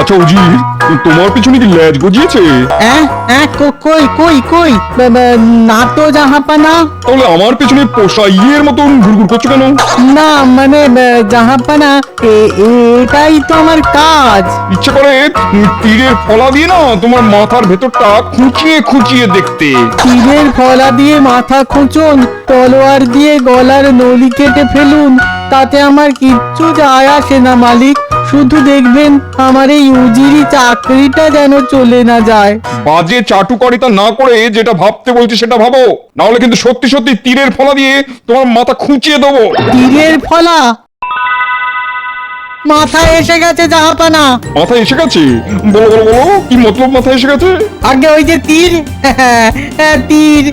আচ্ছা উজির, তোমার পিছনে কি ল্যাজ গজিয়েছে? কই কই কই না তো জাহাপানা। তাহলে আমার পিছনে পোষা ইয়ের মতন ঘুরঘুর করছো কেন? না মানে জাহাপানা, এটাই তো আমার কাজ। ইচ্ছে করে তীরের ফলা দিয়ে না তোমার মাথার ভেতরটা খুঁচিয়ে খুঁচিয়ে দেখতে। তীরের ফলা দিয়ে মাথা খুঁচুন, তলোয়ার দিয়ে গলার নলি কেটে ফেলুন, তাতে আমার কিচ্ছু যায় আসে না মালিক। শুধু দেখবেন আমার এই উজিরি চাকরিটা যেন চলে না যায়। বাজে চাটুকারিতা না করে যেটা ভাবতে বলছি সেটা ভাবো, না হলে কিন্তু সত্যি সত্যি তীরের ফলা দিয়ে তোমার মাথা খুঁচিয়ে দেবো। তীরের ফলা মাথায় এসে গেছে জাহাপানা। মাথায় এসে গেছে? বলো বলো বলো, কি মতলব মাথায় এসে গেছে? আগে ওই যে তীর, তীর,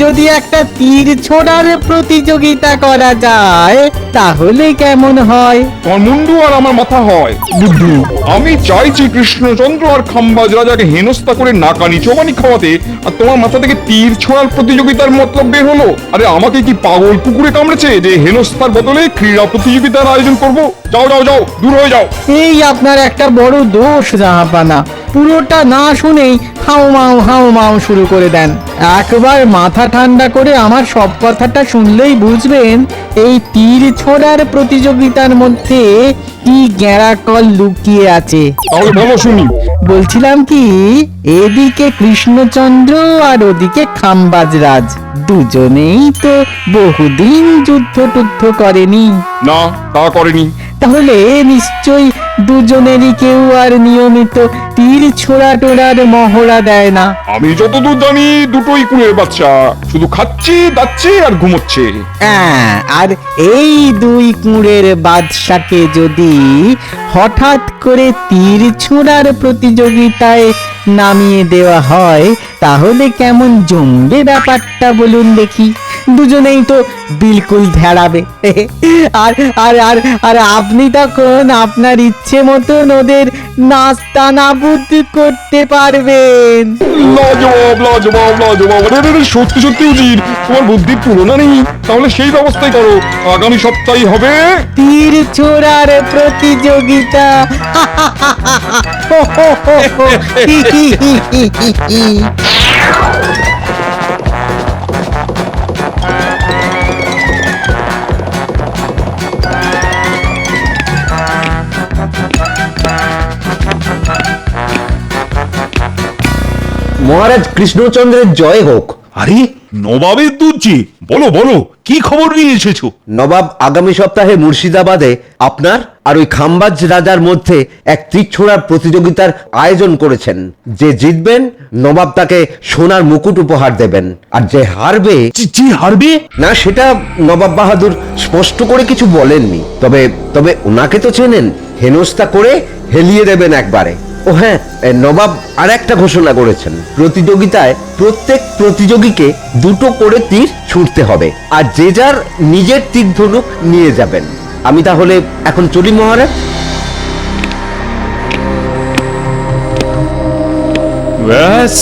যদি একটা তীর ছোড়ার প্রতিযোগিতা করা যায় তাহলে কেমন হয়? তোমার মুন্ডু আর আমার মাথা হয় বুদ্ধু। আমি চাইছি কৃষ্ণচন্দ্র আর খাম্বাজ রাজাকে হেনস্থা করে নাকানি চোবানি খাওয়াতে, আর তোমার মাথা থেকে তীর ছোড়ার প্রতিযোগিতার মতলব বের হলো। আরে আমাকে কি পাগল কুকুরে কামড়েছে যে হেনস্থার বদলে ক্রীড়া প্রতিযোগিতার আয়োজন করব? যাও যাও যাও, দূর হয়ে যাও। এই আপনার একটা বড় দোষ জাহাপানা, পুরোটা না শুনেই হাউ মাউ শুরু করে দেন। একবার মাথা ঠান্ডা করে আমার সব কথাটা শুনলেই বুঝবেন এই তীর ছোড়ার প্রতিযোগিতার মধ্যে কি গ্যাঁড়াকল লুকিয়ে আছে। তাহলে বলো শুনি। বলছিলাম কি, এদিকে কৃষ্ণচন্দ্র আর ওদিকে খাম্বাজ রাজ, দুজনেই তো বহুদিন যুদ্ধ টুদ্ধ করেনি। না, তা করেনি। তাহলে নিশ্চয়ই দুজনেরই কেউ আর নিয়মিত তীর ছোড়া টোড়ার মহড়া দেয় না। আমি যতদূর জানি দুটোই কুড়ের বাচ্চা, শুধু খাচ্ছে দাচ্ছে আর ঘুমোচ্ছে। আর এই দুই কুঁড়ের বাদশাকে যদি হঠাৎ করে তীর ছোড়ার প্রতিযোগিতায় নামিয়ে দেওয়া হয় তাহলে কেমন জমবে ব্যাপারটা বলুন দেখি। দুজনেই তো বিলকুল ধ্যাড়াবে। আর আর আর আর আপনি তখন আপনার ইচ্ছে মতন ওদের নাস্তা নাবুদ করতে পারবেন। লাজবাব লাজবাব লাজবাব। আরে সত্যি সত্যি উজির, তোমার বুদ্ধির তুলনা নেই। তাহলে সেই ব্যবস্থাই করো, আগামী সপ্তাহে হবে তীর ছোড়ার প্রতিযোগিতা। মহারাজ কৃষ্ণচন্দ্রের জয় হোক। আরে নবাবের দুর্জি, বলো বলো, কি খবর নিয়ে এসেছো? নবাব আগামী সপ্তাহে মুর্শিদাবাদে আপনার আর ওই খাম্বাজ রাজার মধ্যে এক তীর ছোড়ার প্রতিযোগিতার আয়োজন করেছেন। যে জিতবেন নবাব তাকে সোনার মুকুট উপহার দেবেন, আর যে হারবে যে হারবে? না, সেটা নবাব বাহাদুর স্পষ্ট করে কিছু বলেননি। তবে তবে ওনাকে তো চেনেন, হেনস্থা করে হেলিয়ে দেবেন একবারে। ও হ্যাঁ, নবাব আর একটা ঘোষণা করেছেন, প্রতিযোগিতায় প্রত্যেক প্রতিযোগীকে দুটো করে তীর ছুঁড়তে হবে, আর যে যার নিজের তীর ধনুক নিয়ে যাবেন। আমি তাহলে এখন চলি মহারাজ। ব্যাস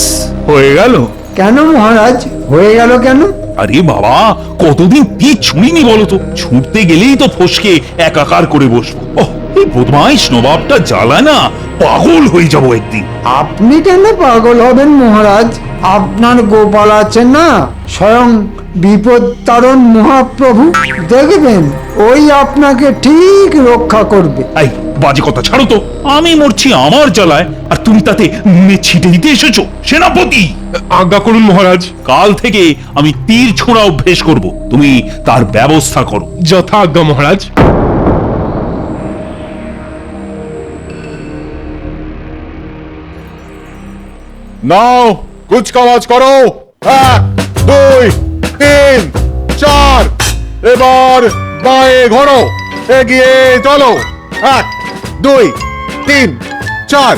হয়ে গেল। কেন মহারাজ, হয়ে গেল কেন? আরে বাবা, কতদিন তীর ছুঁড়িনি বলতো, ছুটতে গেলেই তো ফসকে একাকার করে বসবো। ওহ, এই বদমাইশ নবাবটা জ্বালা না, পাগল হয়ে যাবো একদিন। আপনি কেন পাগল হবেন মহারাজ? আপনার গোপাল আছেন না, স্বয়ং বিপদ তারণ মহাপ্রভু, দেখবেন ওই আপনাকে ঠিক রক্ষা করবে। এই বাজে কথা ছাড়ো তো, আমি মরছি আমার জ্বালায় আর তুমি তাতে নুনে ছিটে দিতে এসেছো। সেনাপতি, আজ্ঞা করুন মহারাজ। কাল থেকে আমি তীর ছোড়া অভ্যেস করব, তুমি তার ব্যবস্থা করো। যথা আজ্ঞা মহারাজ। নাও কুচকাওয়াজ করো, 1 2 3 4। এবার বাঁয়ে ঘোরো, এগিয়ে চলো, 1 2 3 4।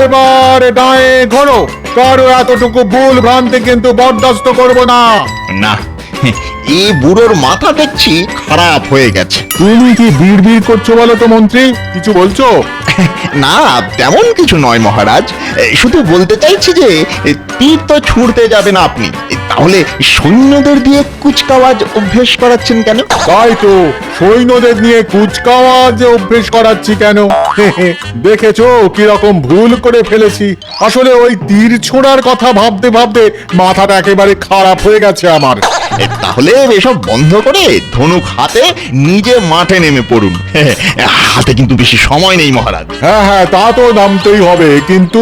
এবার ডায়ে ঘোরো। কারো এতটুকু ভুল ভ্রান্তি কিন্তু বরদাস্ত করব না। না, এই বুড়োর মাথা দেখছি খারাপ হয়ে গেছে। তুমি কি বিড়বিড় করছো বলো তো মন্ত্রী, কিছু বলছো? না, তেমন কিছু নয় মহারাজ, শুধু বলতে চাইছি যে তীর তো ছুঁড়তে যাবেন আপনি, তাহলে সৈন্যদের দিয়ে কুচকাওয়াজ অভ্যেস করাচ্ছেন কেন? তাই তো, সৈন্যদের নিয়ে কুচকাওয়াজ অভ্যেস করাচ্ছি কেন? দেখেছো কিরকম ভুল করে ফেলেছি। আসলে ওই তীর ছোঁড়ার কথা ভাবতে ভাবতে মাথাটা একেবারে খারাপ হয়ে গেছে আমার। তাহলে এসব বন্ধ করে ধনুক হাতে নিজে মাঠে নেমে পড়ুন। হাতে কিন্তু বেশি সময় নেই মহারাজ। হ্যাঁ হ্যাঁ, তা তো নামতেই হবে, কিন্তু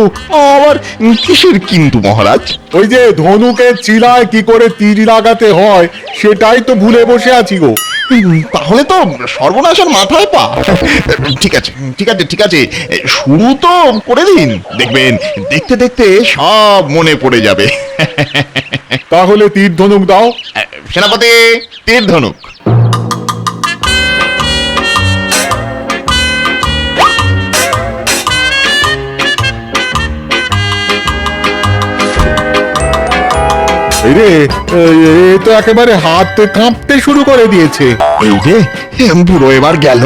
আবার কিসের কিন্তু মহারাজ? ওই যে ধনুকের চিলায় কি করে তীর লাগাতে হয় সেটাই তো ভুলে বসে আছি গো। তাহলে তো সর্বনাশের মাথায় পা। ঠিক আছে ঠিক আছে ঠিক আছে, শুরু তো করে দিন, দেখবেন দেখতে দেখতে সব মনে পড়ে যাবে। তাহলে তীর ধনুক দাও। সেনাপতি, তীর ধনুক। এই রে, এ তো একেবারে হাত কাঁপতে শুরু করে দিয়েছে। এই যে বুড়ো এবার গেল।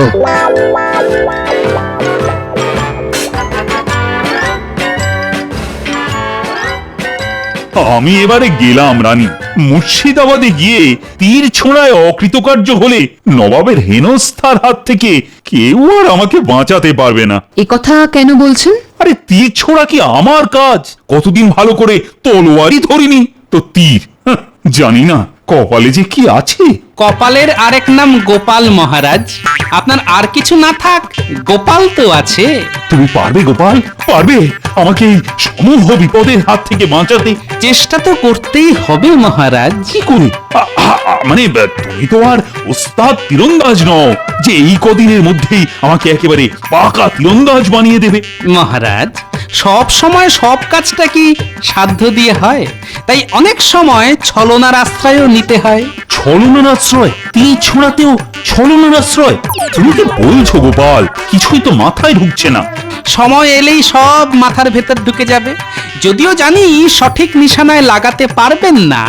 আমি এবারে গেলাম রানী। মুর্শিদাবাদে গিয়ে তীর ছোঁড়ায় অকৃতকার্য হলে নবাবের হেনস্থার হাত থেকে কেউ আর আমাকে বাঁচাতে পারবে না। এ কথা কেন বলছেন? আরে তীর ছোঁড়া কি আমার কাজ? কতদিন ভালো করে তলোয়ারই ধরিনি তো তীর, জানি না কপালে যে কি আছে। কপালের আরেক নাম গোপাল মহারাজ। আপনার আর কিছু না থাক, গোপাল তো আছে। তুমি পারবে গোপাল, পারবে আমাকে এই সমূহ বিপদের হাত থেকে বাঁচাতে? চেষ্টা তো করতেই হবে মহারাজ। কি করে? মানে তুমি তো আর ওস্তাদ তীরন্দাজ নও যে এই কদিনের মধ্যেই আমাকে একেবারে পাকা তীরন্দাজ বানিয়ে দেবে। মহারাজ, সব সময় সব কাজটা কি সাধ্য দিয়ে হয়? তাই অনেক সময় ছলনার আশ্রয়ও নিতে হয়। ছলনার আশ্রয়? তীর ছোঁড়াতেও ছলনার আশ্রয়? তুমি কি বলছো গোপাল? কিছুই তো মাথায় ঢুকছে না। সময় এলেই সব মাথার ভেতর ঢুকে যাবে। যদিও জানি সঠিক নিশানায় লাগাতে পারবেন না,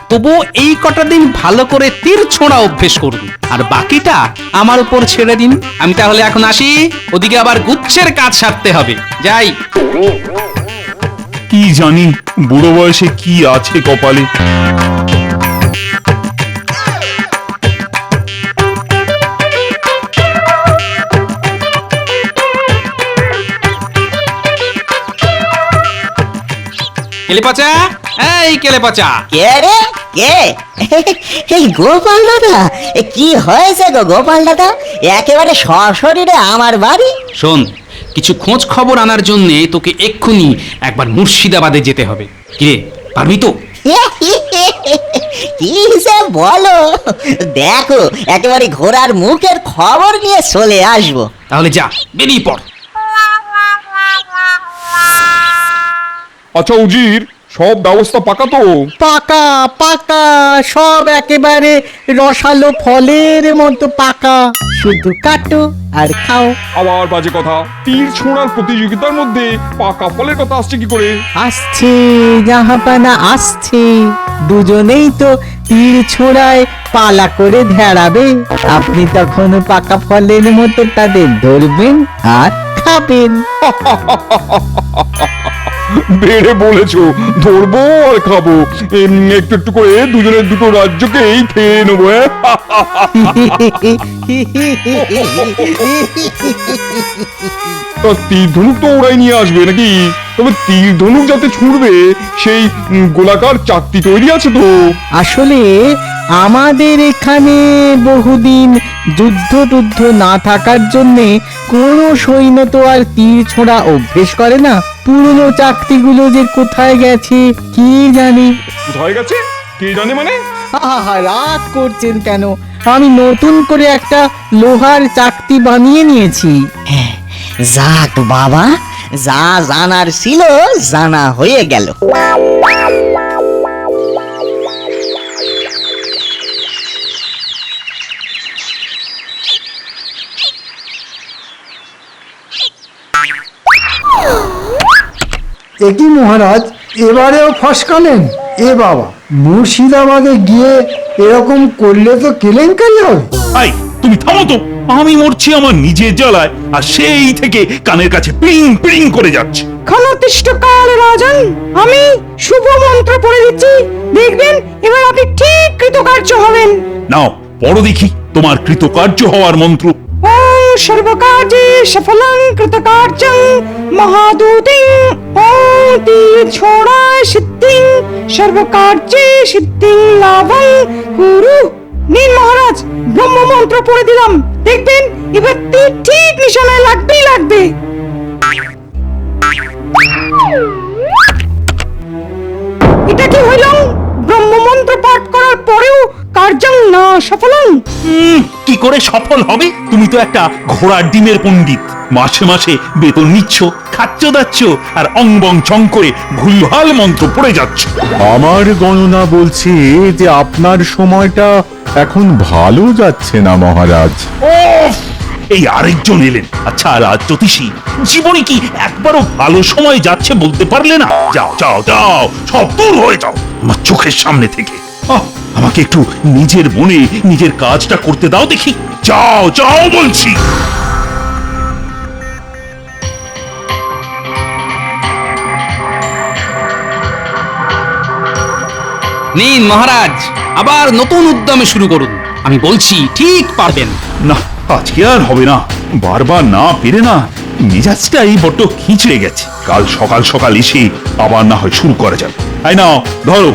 তবুও এই কটা দিন ভালো করে তীর ছোঁড়া অভ্যেস করুন, আর বাকিটা আমার উপর ছেড়ে দিন। আমি তাহলে এখন আসি, ওদিকে আবার গুচ্ছের কাজ সারতে হবে। যাই। কি জানি বুড়ো বয়সে কি আছে কপালে। কেলেপচা, এই কেলেপচা। কে রে? কে? এই গোপাল দাদা, কি হয়েছে গো গোপাল দাদা? একেবারে সশরীরে আমার বাড়ি। শোন, কিছু খোঁজ খবর আনার জন্য তোকে এক্ষুনি একবার মুর্শিদাবাদে যেতে হবে। কিরে, পারবি তো? কি যে বলো, দেখো একেবারে ঘোড়ার মুখের খবর নিয়ে চলে আসবো। তাহলে যা, বেরিয়ে পড়। আচ্ছা উজির, সব ব্যবস্থা পাকা তো? পাকা পাকা, সব একেবারে রসালো ফলের মতো পাকা, শুধু কাটো আর খাও। আবার বাজে কথা, তীর ছোঁড়ার প্রতিযোগিতার মধ্যে পাকা ফলের কথা আসছে কি করে? আসছে জাহাপানা, আসছে। দুজনেই তো তীর ছোড়ায় পালা করে ধেড়াবে। আপনি তখন পাকা ফলের মতো তাদের ধরবেন আর খাবেন। বেড়ে বলেছো, ধরবো আর খাবো। একটু একটু করে দুজনের দুটো রাজ্যকেই খেয়ে নেবো। তীর ধনুক তো ওরাই নিয়ে আসবে নাকি? তবে তীর ধনুক যাতে ছুঁড়বে সেই গোলাকার চাকতি তৈরি আছে তো? আসলে আমাদের এখানে বহুদিন যুদ্ধ না থাকার জন্যে কোনো সৈন্য তো আর তীর ছোড়া অভ্যেস করে না। পুরনো চাকতিগুলো যে কোথায় গেছে কি জানি। কোথায় গেছে কে জানে মানে? আহা, রাগ করছেন কেন? আমি নতুন করে একটা লোহার চাকতি বানিয়ে নিয়েছি। যাক বাবা, যা জানার ছিল জানা হয়ে গেল। একই মহারাজ, এবারেও ফসকালেন? এ বাবা, মুর্শিদাবাদে গিয়ে এরকম করলে তো কেলেঙ্কারি হবে। আই তুমি থামো তো, আমি মরছি আমার নিজের জ্বালায় আর সেই থেকে কানের কাছে পিং পিং করে যাচ্ছে। ক্ষণতিষ্ঠকাল রাজন, আমি শুভ মন্ত্র পড়ে দিচ্ছি, দেখবেন এবার আপনি ঠিক কৃতকার্য হবেন। নাও পড়ো দেখি তোমার কৃতকার্য হওয়ার মন্ত্র। ওম সর্বকার্যে সফলং কৃতকার্যং মহাদূতিং ওম তীর ছোড়ায় সিদ্ধিং সর্বকার্যে সিদ্ধিং লাভং কুরু। নিন মহারাজ, ব্রহ্ম মন্ত্র পড়ে দিলাম, দেখবেন এবার তীর ঠিক নিশানায় লাগবেই লাগবে। এটা কি হইল? ব্রহ্মমন্ত্র পাঠ করার পরেও কার্যং না সফলং। কি করে সফল হবে? তুমি তো একটা ঘোড়ার ডিমের পণ্ডিত, মাসে মাসে বেতন নিচ্ছ, খাচ্ছ দাচ্ছ, আর অংবং চং করে ভুলভাল মন্ত্র পড়ে যাচ্ছ। আমার গণনা বলছে যে আপনার সময়টা এখন ভালো যাচ্ছে না মহারাজ। ওফ! এই আরেকজন এলেন। আচ্ছা রাজ জ্যোতিষী, জীবনে কি একবারও ভালো সময় যাচ্ছে বলতে পারলে না? যাও যাও যাও, সব দূর হয়ে যাও আমার চোখের সামনে থেকে। আমাকে একটু নিজের মনে নিজের কাজটা করতে দাও দেখি। যাও যাও বলছি। নিন মহারাজ, আবার নতুন উদ্যমে শুরু করুন। আমি বলছি ঠিক পারবেন। না, আজকে আর হবে না। বারবার না পেরে না মেজাজটাই বড্ড খিঁচড়ে গেছে। কাল সকাল সকাল এসে আবার না হয় শুরু করা যাবে। তাই না, ধরো।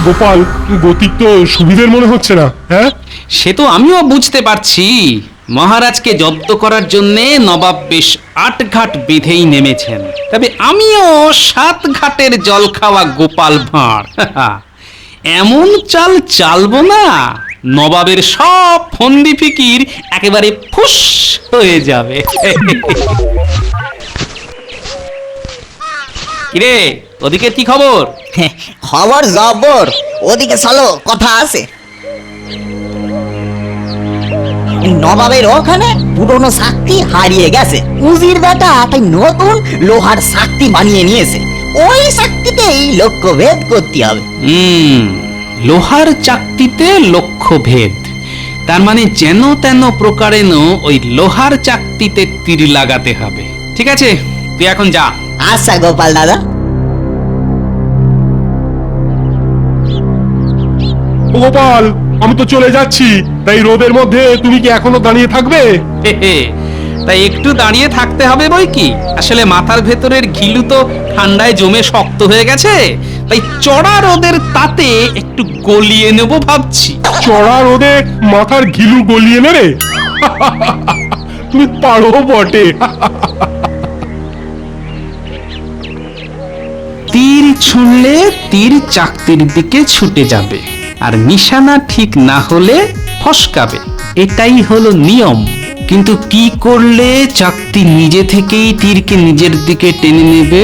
গোপাল, গতিক তো সুবিধের মনে হচ্ছে না। হ্যাঁ, সে তো আমিও বুঝতে পারছি। মহারাজকে জব্দ করার জন্য নবাব বেশ ৮ ঘাট বেঁধেই নেমেছেন, তবে আমিও ৭ ঘাটের জল খাওয়া গোপাল ভাঁড়। এমন চাল চালবো না, নবাবের সব ফন্দি ফিকির একেবারে ফুস হয়ে যাবে। কিরে, ওদিকে কি খবর? খবর জবর, ওদিকে চলো, কথা আছে। নবাবের ওখানে পুরনো শক্তি হারিয়ে গেছে, উজির বেটা তাই নতুন লোহার শক্তি বানিয়ে নিয়েছে। ওই শক্তিতেই লক্ষ্য ভেদ করতে হবে। লোহার চাকতিতে লক্ষ্য ভেদ, তার মানে যেন তেন প্রকারেন ওই লোহার চাকতিতে তীর লাগাতে হবে। ঠিক আছে, তুই এখন যা। আচ্ছা গোপাল দাদা। গোপাল, আমি তো চলে যাচ্ছি, তাই রোদের মধ্যে তুমি কি এখনো দাঁড়িয়ে থাকবে? তাই একটু দাঁড়িয়ে থাকতে হবে বই কি, আসলে মাথার ভেতরের ঘিলু তো ঠান্ডায় জমে শক্ত হয়ে গেছে, তাই চড়া রোদের তাতে একটু গলিয়ে নেব ভাবছি। চড়া রোদে মাথার ঘিলু গলিয়ে নেবে? তুমি পারো বটে। তীর ছুঁড়লে তীর চাকতির দিকে ছুটে যাবে, আর নিশানা ঠিক না হলে ফসকাবে, এটাই হলো নিয়ম। কিন্তু কি করলে চাকতি নিজে থেকেই তীরকে নিজের দিকে টেনে নেবে?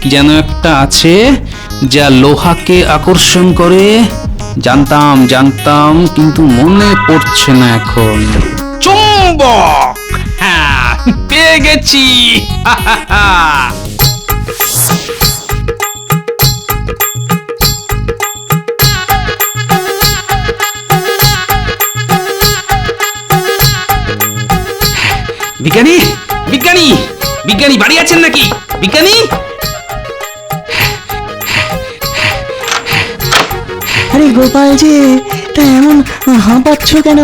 কি যেন একটা আছে যা লোহাকে আকর্ষণ করে। জানতাম কিন্তু মনে পড়ছে না এখন। চুম্বক! হ্যাঁ, পেয়ে গেছি। বিজ্ঞানী, বিজ্ঞানী, বিজ্ঞানী বাড়ি আছেন নাকি? বিজ্ঞানী! আরে গোপাল যে, তা এমন হাঁপাচ্ছ কেন?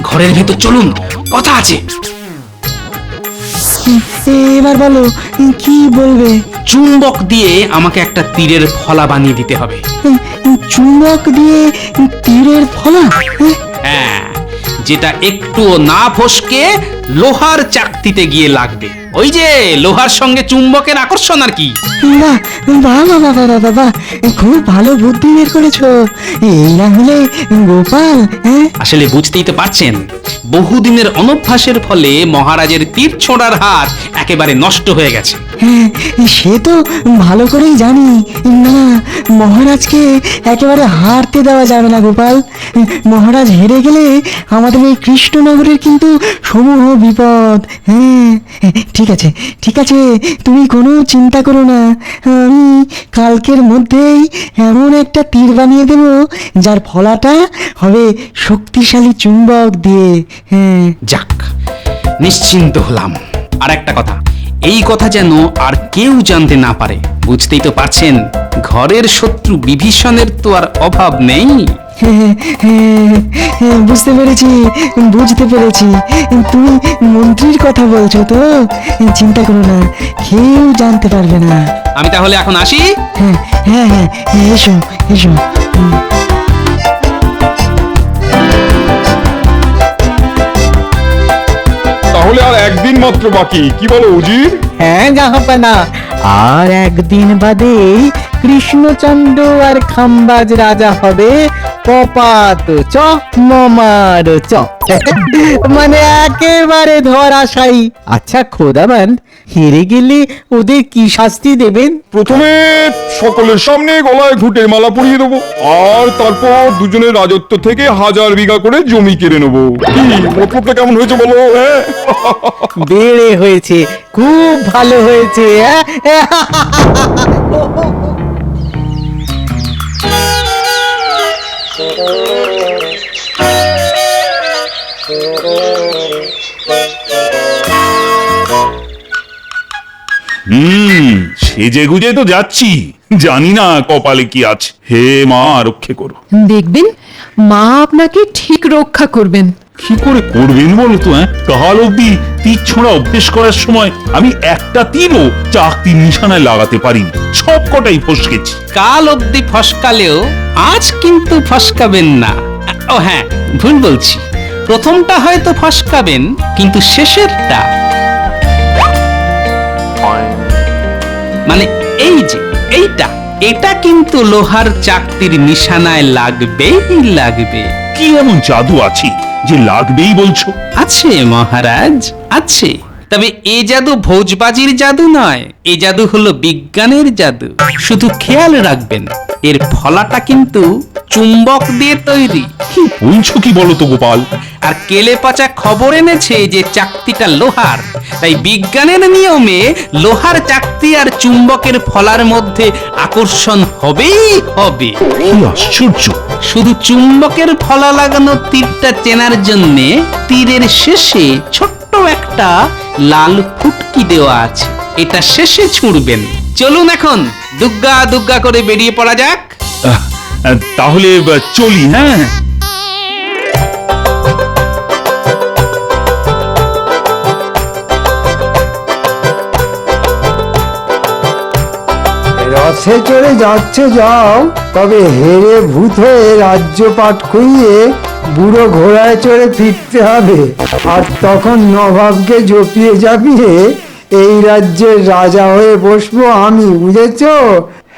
ঘরের ভেতর চলুন, কথা আছে। এবার বলো, কি বলবে? চুম্বক দিয়ে আমাকে একটা তীরের ফলা বানিয়ে দিতে হবে। চুম্বক দিয়ে তীরের ফলা? হ্যাঁ, যেটা একটুও না ফসকে লোহার চাকতিতে গিয়ে লাগবে। ওই যে লোহার সঙ্গে চুম্বকের আকর্ষণ আর কি। বাবা, খুব ভালো বুদ্ধি বের করেছো। এই না হলে গোপাল। আসলে বুঝতেই তো পারছেন, বহুদিনের অনভ্যাসের ফলে মহারাজের তীর ছোড়ার হাত একেবারে নষ্ট হয়ে গেছে। হ্যাঁ, সে তো ভালো করেই জানি। না, মহারাজকে একেবারে হারতে দেওয়া যাবে না গোপাল। মহারাজ হেরে গেলে আমাদের এই কৃষ্ণনগরের কিন্তু সমূহ বিপদ। হ্যাঁ, ঠিক আছে, ঠিক আছে, তুমি কোনো চিন্তা করো না। আমি কালকের মধ্যেই এমন একটা তীর বানিয়ে দেব যার ফলাটা হবে শক্তিশালী চুম্বক দিয়ে। হ্যাঁ, যাক, নিশ্চিন্ত হলাম। আর একটা কথা, এই কথা যেন আর কেউ জানতে না পারে। বুঝতেই তো পারছেন, ঘরের শত্রু বিভীষণের তো আর অভাব নেই। বুঝতে পেরেছি, বুঝতে পেরেছি। তুমি মন্ত্রীর কথা বলছো তো? চিন্তা করো না, কেউ জানতে পারবে না। আমি তাহলে এখন আসি। হ্যাঁ হ্যাঁ হ্যাঁ, এসো এসো। তাহলে আর একদিন মাত্র বাকি, কি বলো উজির? হ্যাঁ জাহাপানা, আর একদিন বাদেই কৃষ্ণচন্দ্র আর খাম্বাজ রাজা হবে পপাত চ মমার চ। মানে একেবারে ধরাশায়ী। আচ্ছা খোদাবান, হেরে গেলে ওদের কি শাস্তি দেবেন? প্রথমে সকলের সামনে গলায় ঘুঁটের মালা পরিয়ে দেবো, আর তারপর দুজনের রাজত্ব থেকে 1000 বিঘা করে জমি কেড়ে নেবো। কি মতলবটা কেমন হয়েছে বলো? হ্যাঁ, বেড়ে হয়েছে, খুব ভালো হয়েছে। সেজে গুজে তো যাচ্ছি, জানি না কপালে কি আছে। হে মা রক্ষে করো। দেখবেন মা আপনাকে ঠিক রক্ষা করবেন। কি করে করবেন বলো তো? কাল অব্দি তীর ছোঁড়া অভ্যেস করার সময় আমি একটা তীরও চাকতির নিশানায় লাগাতে পারিনি, সব কটাই ফসকেছি। কাল অব্দি ফসকালেও আজ কিন্তু ফসকাবেন না। ও হ্যাঁ, ভুল বলছি, প্রথমটা হয়তো ফসকাবেন, কিন্তু শেষেরটা মানে এই যে এইটা, এটা কিন্তু লোহার চাকতির নিশানায় লাগবেই লাগবে। কি এমন জাদু আছে যে লাগবেই বলছো? আছে মহারাজ, আছে। তবে এ জাদু ভোজবাজির জাদু নয়, এ জাদু হলো বিজ্ঞানের জাদু। শুধু খেয়াল রাখবেন, এর ফলাটা কিন্তু চুম্বক দিয়ে তৈরি। কি বলছো কি বলো তো গোপাল? আর কেলে পচা খবর এনেছে যে চাকতিটা লোহার, তাই বিজ্ঞানের নিয়মে লোহার চাকতি আর চুম্বকের ফলার মধ্যে আকর্ষণ হবেই হবে। কি আশ্চর্য! শুধু চুম্বকের ফলা লাগানো তীরটা চেনার জন্যে তীরের শেষে ছোট্ট একটা লাল ফুটকি দেওয়া আছে, এটা শেষে ছুঁড়বেন। চলুন এখন দুগ্গা দুগ্গা করে বেরিয়ে পড়া যাক। তাহলে চলি। হ্যাঁ, রথে চড়ে যাচ্ছে যাও, তবে হেরে ভূত হয়ে রাজ্য পাট খুইয়ে বুড়ো ঘোড়ায় চড়ে ফিরতে হবে। আর তখন নবাবকে জপিয়ে জাপিয়ে এই রাজ্যের রাজা হয়ে বসবো আমি, বুঝেছো?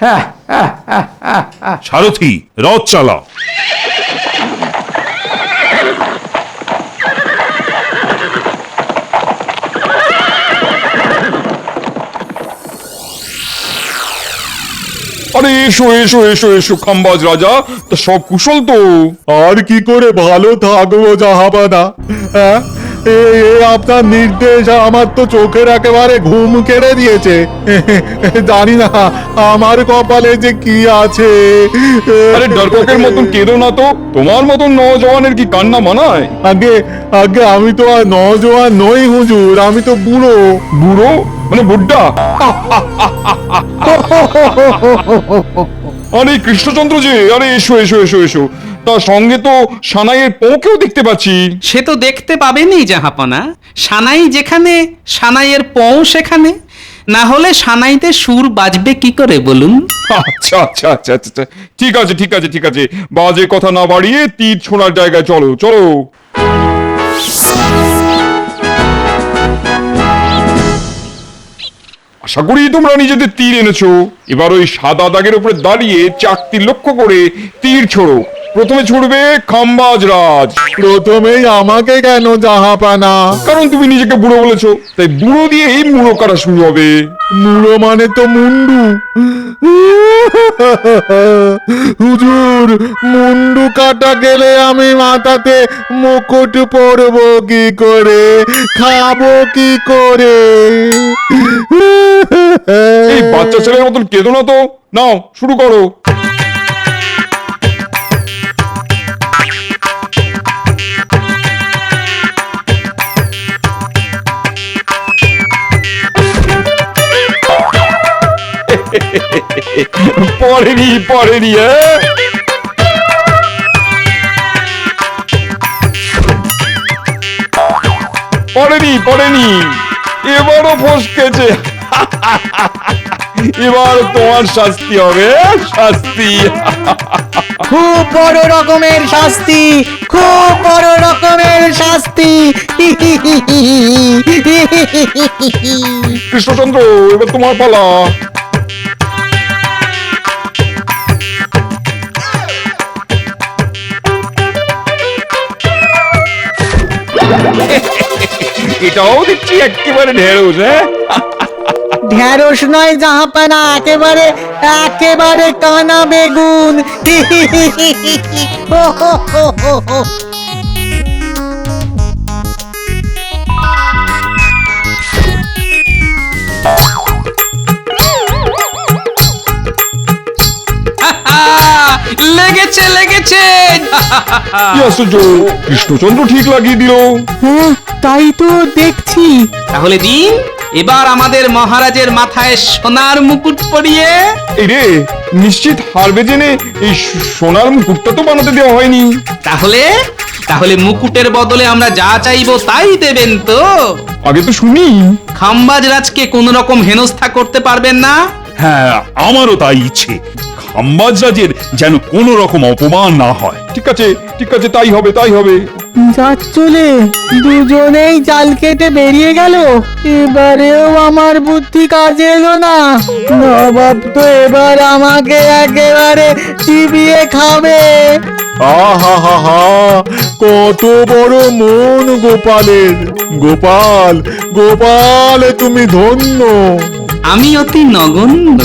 হ্যাঁ হ্যাঁ হ্যাঁ হ্যাঁ হ্যাঁ। সারথি রথ চালাও। আরে এসো এসো এসো এসো খাম্বাজ রাজা, তা সব কুশল তো? আর কি করে ভালো থাকবো জাহাপানা? হ্যাঁ, আপনার নির্দেশ আমার তো চোখের একেবারে ঘুম কেড়ে দিয়েছে। জানি না আমার কপালে যে কি আছে। আরে ডরপকের মতন কেঁদো না তো, তোমার মতন নজওয়ানের কি কান্না মানায়? আগে আগে আমি তো আর নজওয়ান নই হুজুর, আমি তো বুড়ো। বুড়ো মানে বুড্ডা? আরে কৃষ্ণচন্দ্র যে, আরে এসো এসো এসো এসো। তার সঙ্গে তো সানাইয়ের পৌঁকেও দেখতে পাচ্ছি। সে তো দেখতে পাবেনই জাহাপনা, সানাই যেখানে সানাইয়ের পৌ সেখানে, না হলে সানাইতে সুর বাজবে কি করে বলুন? আচ্ছা আচ্ছা আচ্ছা আচ্ছা, ঠিক আছে ঠিক আছে ঠিক আছে, বাজে কথা না বাড়িয়ে তীর ছোঁড়ার জায়গায় চলো চলো। আশা করি তোমরা নিজেদের তীর এনেছো। এবার ওই সাদা দাগের উপরে দাঁড়িয়ে চাকতি লক্ষ্য করে তীর ছোড়ো। প্রথমে ছুটবে খাম্বাজ রাজ, প্রথমেই আমাকে কেন জাহাপানা? কারণ তুমি নিজেকে বুড়ো বলেছো, তাই বুড়ো দিয়ে এই মুড়ো কাটা শুরু হবে। মুড়ো মানে তো মুন্ডু। হুজুর, মুন্ডু কাটা গেলে আমি মাথাতে মুকুট পরব কি করে, খাবো কি করে? এই বাচ্চা ছেলের মতন কেঁদো না তো, নাও শুরু করো। পড়েনি পড়েনি, হ্যাঁ পড়েনি পড়েনি, এবারও ফসকেছে। এবার তোমার শাস্তি হবে, শাস্তি। খুব বড় রকমের শাস্তি, খুব বড় রকমের শাস্তি। কৃষ্ণচন্দ্র, এবার তোমার পালা। এটাও দেখছি একেবারে ঢেঁড়স, হ্যাঁ ঢেঁড়স নয় জাহাপানা, একেবারে একেবারে কানা বেগুন। লেগেছে লেগেছে। কি আশ্চর্য, কৃষ্ণচন্দ্র ঠিক লাগিয়ে দিল। হ্যাঁ, তাই তো দেখছি। তাহলে দিন, এবার আমাদের মহারাজের মাথায় সোনার মুকুট পরিয়ে। এই রে, নিশ্চিত হারবে জেনে এই সোনার মুকুটটা তো বানাতে দেওয়া হয়নি। তাহলে তাহলে মুকুটের বদলে আমরা যা চাইবো তাই দেবেন তো? আগে তো শুনি। খাম্বাজ রাজকে কোন রকম হেনস্থা করতে পারবেন না। হ্যাঁ, আমারও তাই ইচ্ছে। খাম্বাজ রাজের যেন কোনো রকম অপমান না হয়। ঠিক আছে ঠিক আছে, তাই হবে তাই হবে। চলে দুজনেই জাল কেটে বেরিয়ে গেল। এবারেও আমার বুদ্ধি কাজে এলো না। নবাব তো এবার আমাকে একেবারে চিবিয়ে খাবে। আহা হা হা, কত বড় মন গোপালের। গোপাল, গোপাল তুমি ধন্য। আমি অতি নগণ্য।